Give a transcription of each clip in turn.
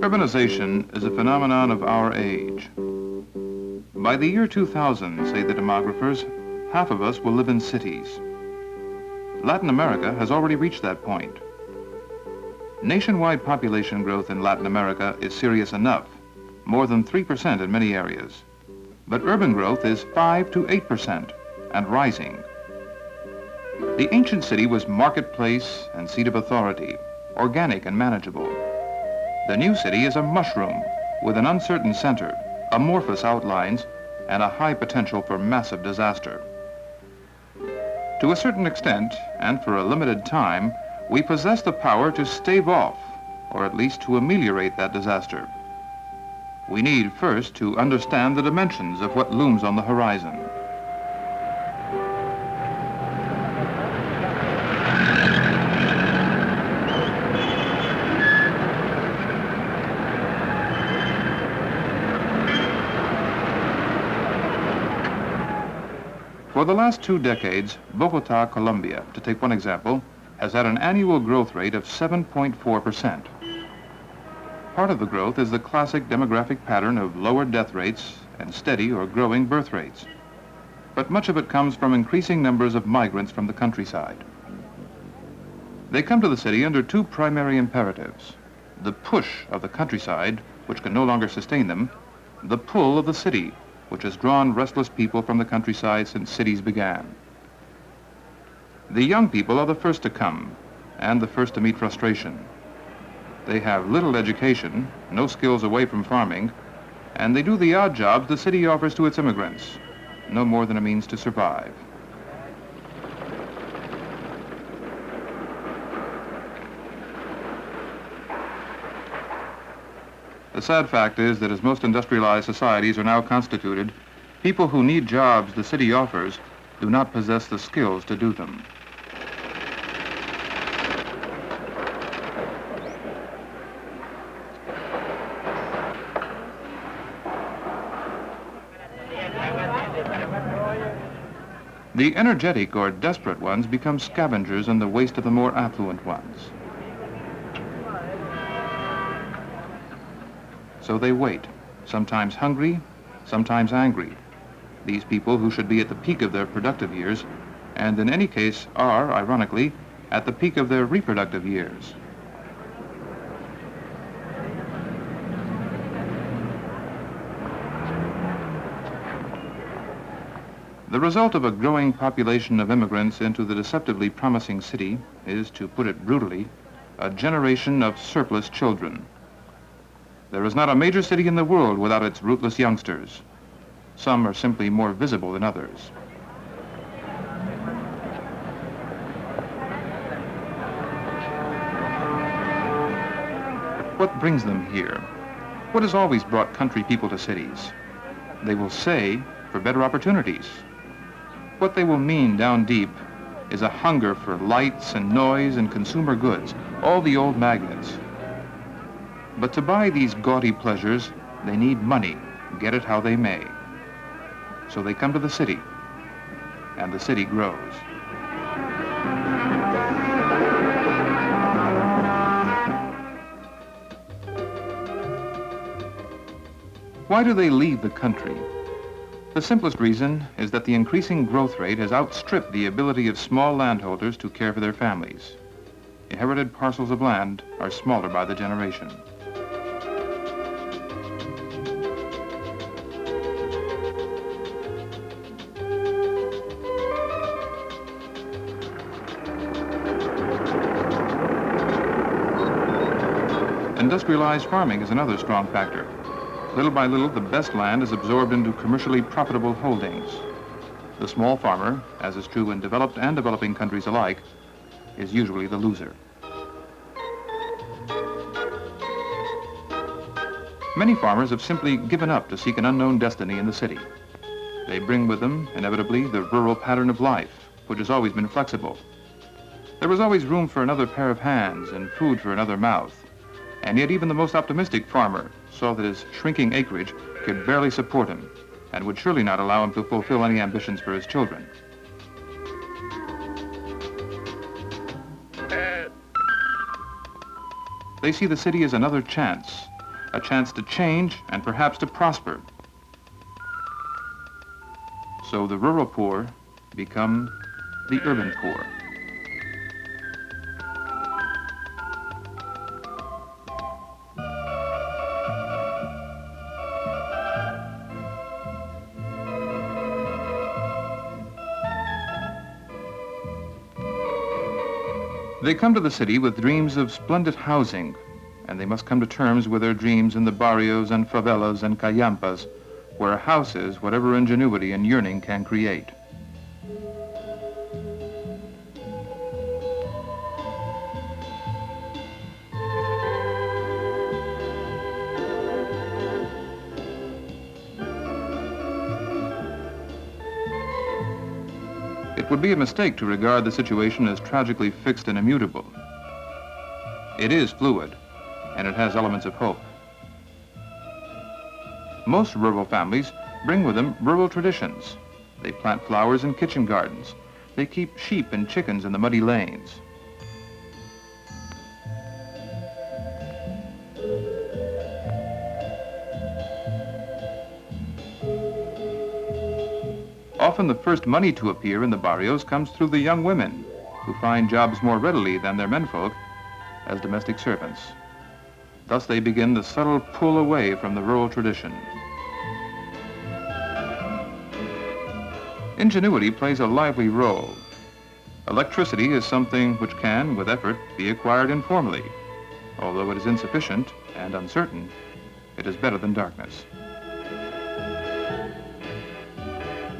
Urbanization is a phenomenon of our age. By the year 2000, say the demographers, half of us will live in cities. Latin America has already reached that point. Nationwide population growth in Latin America is serious enough, more than 3% in many areas. But urban growth is 5 to 8% and rising. The ancient city was marketplace and seat of authority, organic and manageable. The new city is a mushroom with an uncertain center, amorphous outlines, and a high potential for massive disaster. To a certain extent, and for a limited time, we possess the power to stave off, or at least to ameliorate that disaster. We need first to understand the dimensions of what looms on the horizon. For the last 2 decades, Bogota, Colombia, to take one example, has had an annual growth rate of 7.4%. Part of the growth is the classic demographic pattern of lower death rates and steady or growing birth rates. But much of it comes from increasing numbers of migrants from the countryside. They come to the city under 2 primary imperatives: the push of the countryside, which can no longer sustain them, the pull of the city, which has drawn restless people from the countryside since cities began. The young people are the first to come and the first to meet frustration. They have little education, no skills away from farming, and they do the odd jobs the city offers to its immigrants, no more than a means to survive. The sad fact is that as most industrialized societies are now constituted, people who need jobs the city offers do not possess the skills to do them. The energetic or desperate ones become scavengers in the waste of the more affluent ones. So they wait, sometimes hungry, sometimes angry. These people who should be at the peak of their productive years, and in any case are, ironically, at the peak of their reproductive years. The result of a growing population of immigrants into the deceptively promising city is, to put it brutally, a generation of surplus children. There is not a major city in the world without its rootless youngsters. Some are simply more visible than others. What brings them here? What has always brought country people to cities? They will say, for better opportunities. What they will mean down deep is a hunger for lights and noise and consumer goods, all the old magnets. But to buy these gaudy pleasures, they need money, get it how they may. So they come to the city, and the city grows. Why do they leave the country? The simplest reason is that the increasing growth rate has outstripped the ability of small landholders to care for their families. Inherited parcels of land are smaller by the generation. Industrialized farming is another strong factor. Little by little, the best land is absorbed into commercially profitable holdings. The small farmer, as is true in developed and developing countries alike, is usually the loser. Many farmers have simply given up to seek an unknown destiny in the city. They bring with them, inevitably, the rural pattern of life, which has always been flexible. There was always room for another pair of hands and food for another mouth. And yet even the most optimistic farmer saw that his shrinking acreage could barely support him and would surely not allow him to fulfill any ambitions for his children. They see the city as another chance, a chance to change and perhaps to prosper. So the rural poor become the urban poor. They come to the city with dreams of splendid housing, and they must come to terms with their dreams in the barrios and favelas and callampas, where a house is whatever ingenuity and yearning can create. It would be a mistake to regard the situation as tragically fixed and immutable. It is fluid, and it has elements of hope. Most rural families bring with them rural traditions. They plant flowers in kitchen gardens. They keep sheep and chickens in the muddy lanes. Often the first money to appear in the barrios comes through the young women, who find jobs more readily than their menfolk as domestic servants. Thus they begin the subtle pull away from the rural tradition. Ingenuity plays a lively role. Electricity is something which can, with effort, be acquired informally. Although it is insufficient and uncertain, it is better than darkness.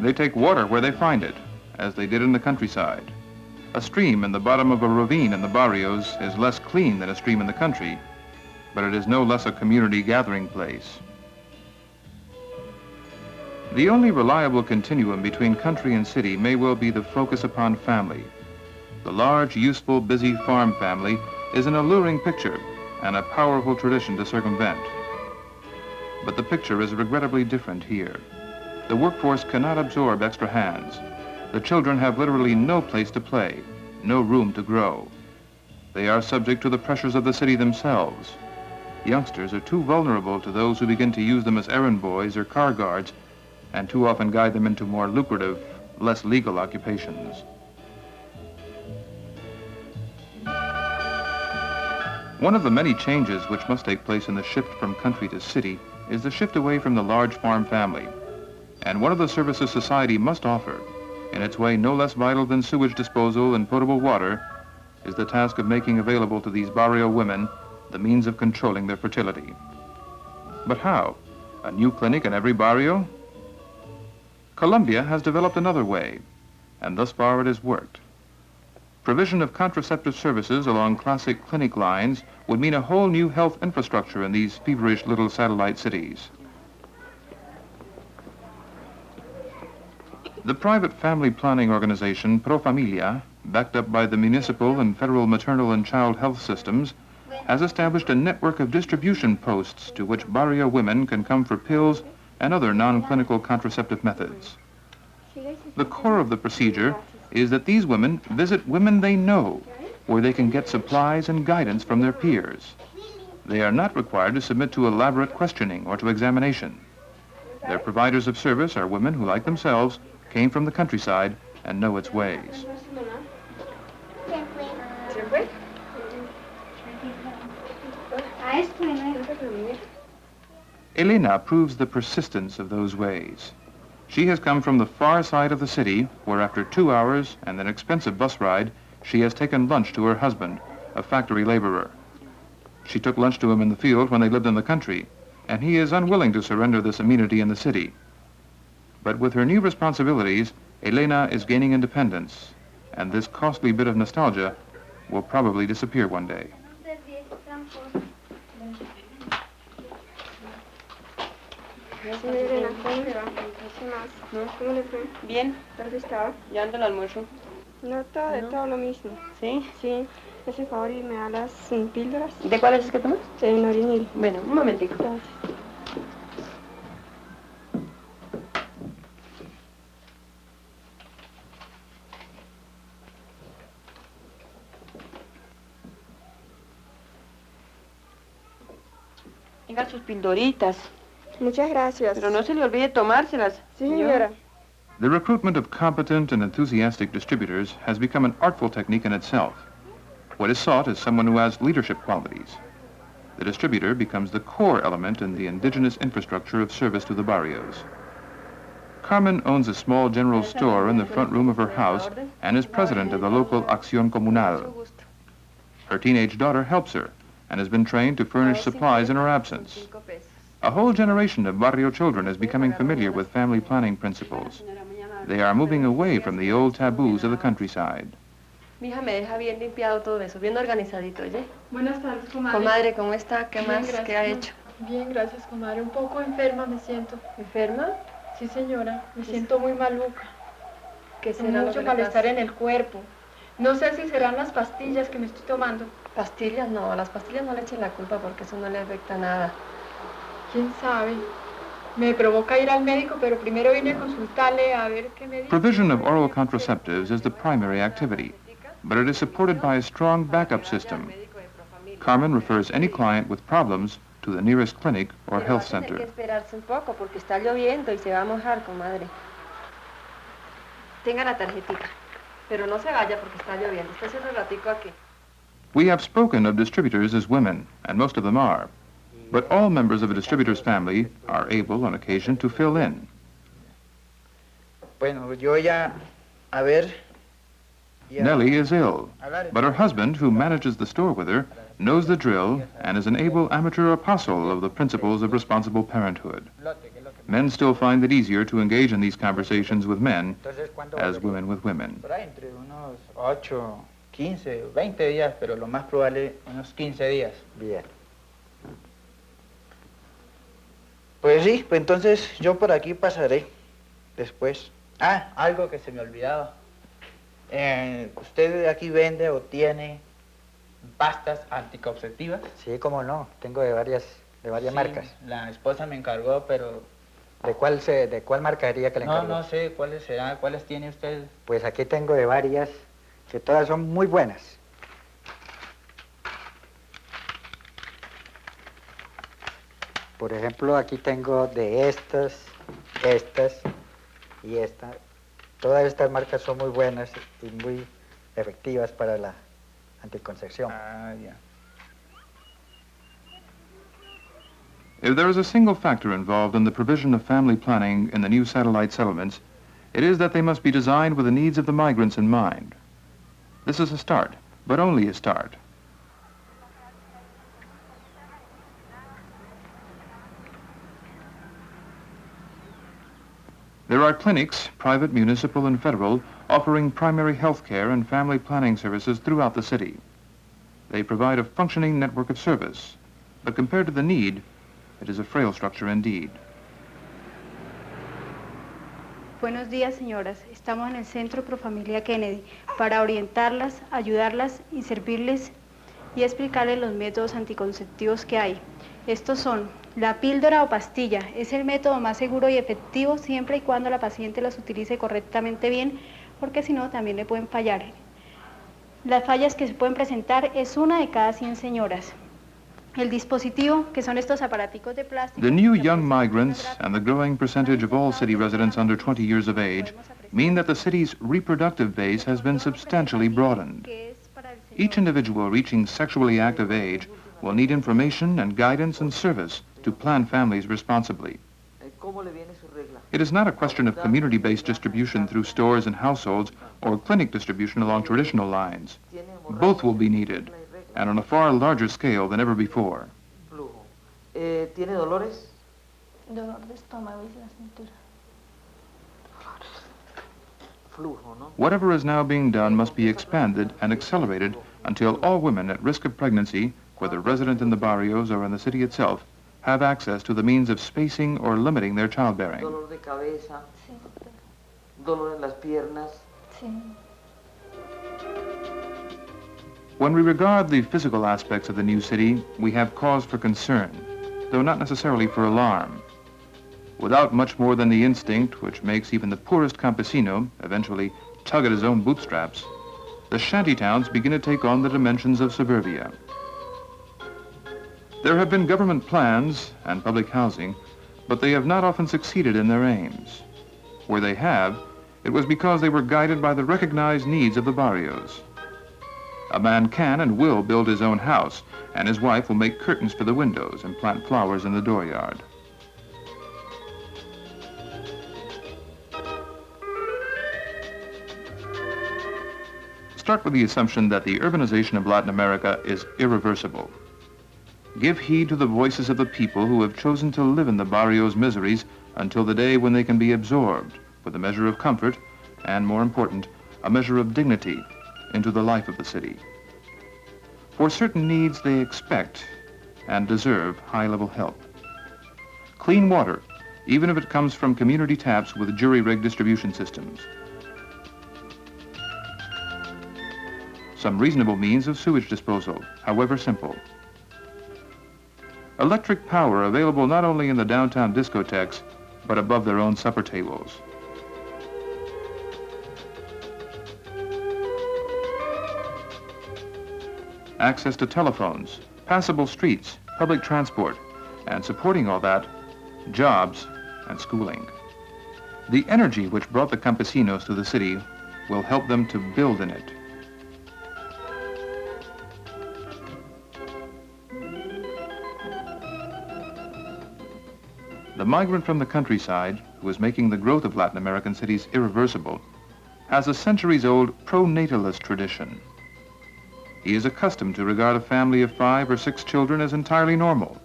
They take water where they find it, as they did in the countryside. A stream in the bottom of a ravine in the barrios is less clean than a stream in the country, but it is no less a community gathering place. The only reliable continuum between country and city may well be the focus upon family. The large, useful, busy farm family is an alluring picture and a powerful tradition to circumvent. But the picture is regrettably different here. The workforce cannot absorb extra hands. The children have literally no place to play, no room to grow. They are subject to the pressures of the city themselves. Youngsters are too vulnerable to those who begin to use them as errand boys or car guards, and too often guide them into more lucrative, less legal occupations. One of the many changes which must take place in the shift from country to city is the shift away from the large farm family. And one of the services society must offer, in its way no less vital than sewage disposal and potable water, is the task of making available to these barrio women the means of controlling their fertility. But how? A new clinic in every barrio? Colombia has developed another way, and thus far it has worked. Provision of contraceptive services along classic clinic lines would mean a whole new health infrastructure in these feverish little satellite cities. The private family planning organization Pro Familia, backed up by the municipal and federal maternal and child health systems, has established a network of distribution posts to which barrio women can come for pills and other non-clinical contraceptive methods. The core of the procedure is that these women visit women they know, where they can get supplies and guidance from their peers. They are not required to submit to elaborate questioning or to examination. Their providers of service are women who, like themselves, came from the countryside and know its ways. Elena proves the persistence of those ways. She has come from the far side of the city, where after 2 hours and an expensive bus ride, she has taken lunch to her husband, a factory laborer. She took lunch to him in the field when they lived in the country, and he is unwilling to surrender this amenity in the city. But with her new responsibilities, Elena is gaining independence, and this costly bit of nostalgia will probably disappear one day. Bien. ¿Dónde estaba? Ya ando el almuerzo. No, todo lo mismo. ¿Sí? Sí. Ese favor y me da las píldoras. ¿De cuáles es que tomas? Norinil. Bueno, un momentito. Gracias. Tenga sus pildoritas. Muchas gracias. Pero no se le olvide tomárselas. Sí, señora. The recruitment of competent and enthusiastic distributors has become an artful technique in itself. What is sought is someone who has leadership qualities. The distributor becomes the core element in the indigenous infrastructure of service to the barrios. Carmen owns a small general store in the front room of her house and is president of the local Acción Comunal. Her teenage daughter helps her and has been trained to furnish supplies in her absence. A whole generation of barrio children is becoming familiar with family planning principles. They are moving away from the old taboos of the countryside. Mi hija me deja bien limpiado todo eso, bien organizadito, ¿oye? Buenas tardes, comadre. Comadre, ¿cómo está? ¿Qué Bien, más? gracias, ¿Qué ha hecho? Bien, gracias, comadre. Un poco enferma me siento. ¿Enferma? Sí, señora. Me siento muy maluca. ¿Qué Con será lo mucho que le malestar pasa? en el cuerpo. No sé si serán las pastillas que me estoy tomando. Pastillas no, a las pastillas no le echen la culpa porque eso no le afecta nada. ¿Quién sabe? Me provoca ir al médico, pero primero vine a consultarle a ver qué me dice. Provision of oral contraceptives is the primary activity, but it is supported by a strong backup system. Carmen refers any client with problems to the nearest clinic or Pero va a health tener que center. esperarse un poco porque está lloviendo y se va a mojar, comadre. Tenga la tarjetita, pero no se vaya porque está lloviendo. Esté un ratico aquí. We have spoken of distributors as women, and most of them are. But all members of a distributor's family are able, on occasion, to fill in. Bueno, yo ya, a ver. Ya. Nellie is ill, but her husband, who manages the store with her, knows the drill and is an able amateur apostle of the principles of responsible parenthood. Men still find it easier to engage in these conversations with men Entonces, ¿cuándo as volvería? women with women. Por ahí entre unos 8, 15, 20 días, pero lo más probable unos 15 días. Bien. Pues sí, pues entonces yo por aquí pasaré después. Ah, algo que se me olvidaba. ¿Usted aquí vende o tiene pastas anticonceptivas? Sí, cómo no, tengo de varias Sí, marcas. La esposa me encargó, pero ¿De cuál marca diría que le encargó? no sé cuáles serán, cuáles tiene usted. Pues aquí tengo de varias, que todas son muy buenas. Por ejemplo, aquí tengo de estas y esta. Todas estas marcas son muy buenas y muy efectivas para la anticoncepción. Ah, ya. If there is a single factor involved in the provision of family planning in the new satellite settlements, it is that they must be designed with the needs of the migrants in mind. This is a start, but only a start. There are clinics, private, municipal, and federal, offering primary health care and family planning services throughout the city. They provide a functioning network of service, but compared to the need, it is a frail structure indeed. Buenos días, señoras. Estamos en el Centro Pro Familia Kennedy para orientarlas, ayudarlas y servirles y explicarles los métodos anticonceptivos que hay. Estos son la píldora o pastilla. Es el método más seguro y efectivo siempre y cuando la paciente los utilice correctamente bien, porque si no también le pueden fallar. Las fallas que se pueden presentar es una de cada 100 señoras. El dispositivo, que son estos aparaticos de plástico. The new young migrants and the growing percentage of all city residents under 20 years of age mean that the city's reproductive base has been substantially broadened. Each individual reaching sexually active age will need information and guidance and service to plan families responsibly. It is not a question of community-based distribution through stores and households or clinic distribution along traditional lines. Both will be needed, and on a far larger scale than ever before. ¿Tiene dolores? Dolor de estómago y la cintura. Flujo, ¿no? Whatever is now being done must be expanded and accelerated until all women at risk of pregnancy, whether resident in the barrios or in the city itself, have access to the means of spacing or limiting their childbearing. Dolor de cabeza, Sí, doctora. dolor en las piernas. Sí. When we regard the physical aspects of the new city, we have cause for concern, though not necessarily for alarm. Without much more than the instinct which makes even the poorest campesino eventually tug at his own bootstraps, the shanty towns begin to take on the dimensions of suburbia. There have been government plans and public housing, but they have not often succeeded in their aims. Where they have, it was because they were guided by the recognized needs of the barrios. A man can and will build his own house, and his wife will make curtains for the windows and plant flowers in the dooryard. Start with the assumption that the urbanization of Latin America is irreversible. Give heed to the voices of the people who have chosen to live in the barrios' miseries until the day when they can be absorbed with a measure of comfort and, more important, a measure of dignity into the life of the city. For certain needs, they expect and deserve high-level help. Clean water, even if it comes from community taps with jury-rigged distribution systems. Some reasonable means of sewage disposal, however simple. Electric power available not only in the downtown discotheques, but above their own supper tables. Access to telephones, passable streets, public transport, and supporting all that, jobs and schooling. The energy which brought the campesinos to the city will help them to build in it. The migrant from the countryside, who is making the growth of Latin American cities irreversible, has a centuries-old pro-natalist tradition. He is accustomed to regard a family of 5 or 6 children as entirely normal.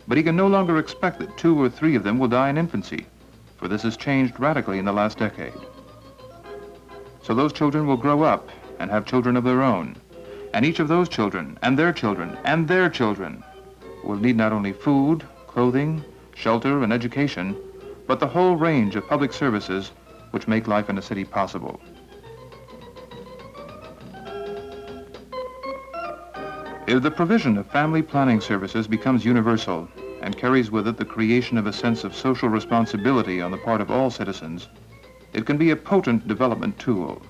But he can no longer expect that 2 or 3 of them will die in infancy, for this has changed radically in the last decade. So those children will grow up and have children of their own, and each of those children, and their children, and their children, will need not only food, clothing, shelter, and education, but the whole range of public services which make life in a city possible. If the provision of family planning services becomes universal and carries with it the creation of a sense of social responsibility on the part of all citizens, it can be a potent development tool.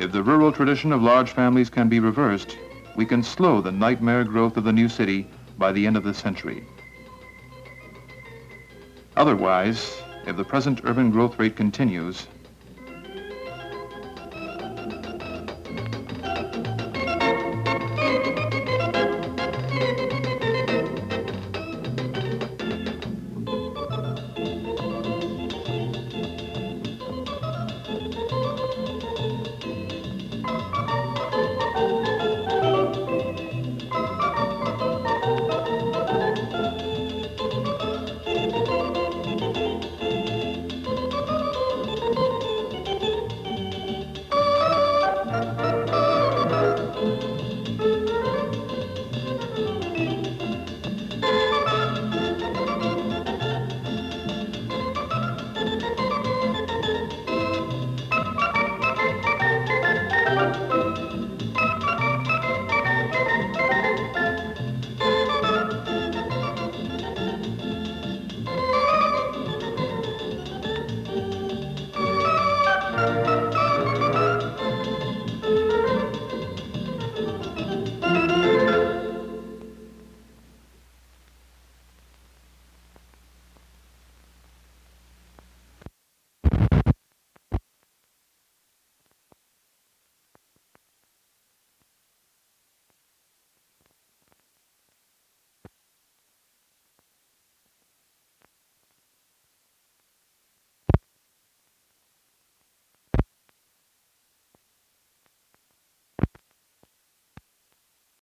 If the rural tradition of large families can be reversed, we can slow the nightmare growth of the new city by the end of this century. Otherwise, if the present urban growth rate continues,